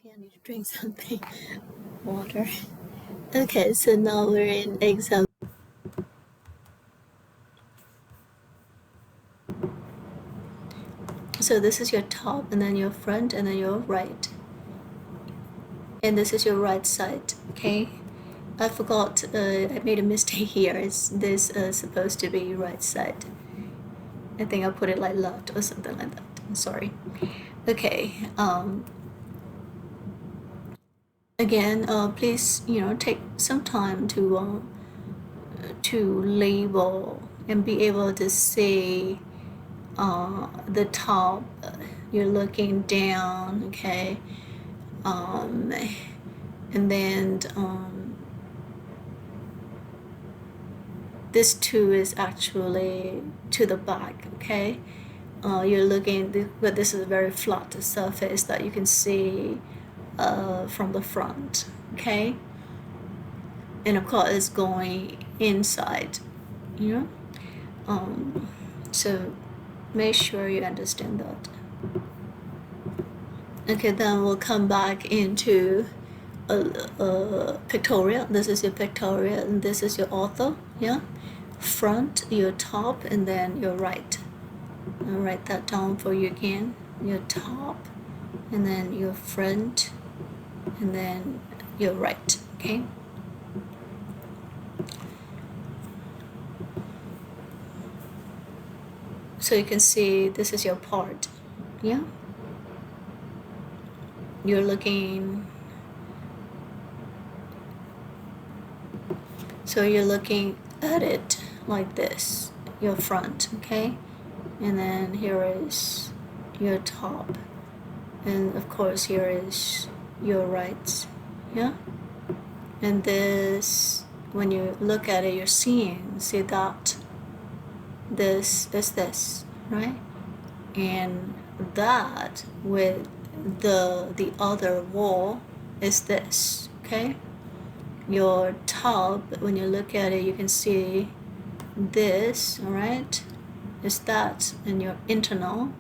Okay, I need to drink something. Water. Okay, so now we're in example. So this is your top, and then your front, and then your right. And this is your right side, okay? I forgot, I made a mistake here. It's this supposed to be right side. I think I put it like left or something like that. I'm sorry. Okay, again, please, take some time to label and be able to see the top. You're looking down, okay, and then this two is actually to the back, okay. You're looking, but this is a very flat surface that you can see from the front, okay, and of course it's going inside, so make sure you understand that. Okay, then we'll come back into a pictorial. This is your pictorial, and this is your author, yeah? Front, your top, and then your right. I'll write that down for you again. Your top, and then your front, and then your right, okay? So you can see this is your part, yeah? You're looking, so you're looking at it like this, your front, okay? And then here is your top, and of course here is your right, yeah? And this, when you look at it, you're see that this is this, right? And that with the other wall is this, okay? Your top, when you look at it, you can see this, all right, is that, and your internal.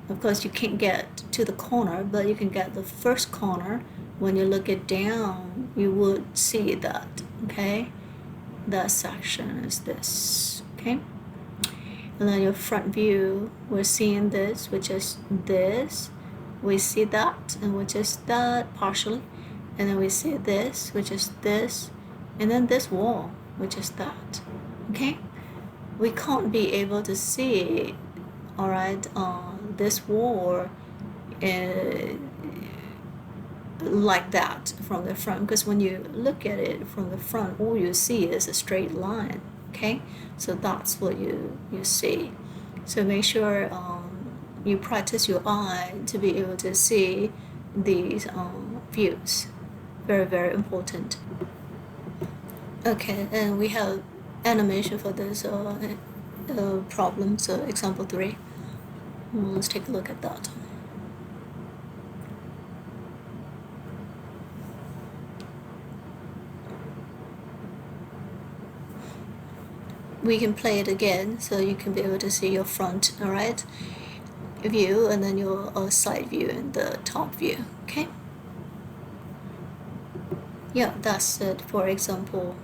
Of course, you can't get to the corner, but you can get the first corner. When you look it down, you would see that, okay? That section is this, okay? And then your front view, we're seeing this, which is this. We see that, and which is that partially. And then we see this, which is this. And then this wall, which is that, okay? We can't be able to see, all right, this wall like that from the front, because when you look at it from the front, all you see is a straight line, okay? So that's what you see. So make sure you practice your eye to be able to see these views. Very, very important. Okay, and we have animation for this problem, so example 3. Let's take a look at that. We can play it again so you can be able to see your front, all right, view, and then your side view and the top view, okay? Yeah, that's it for example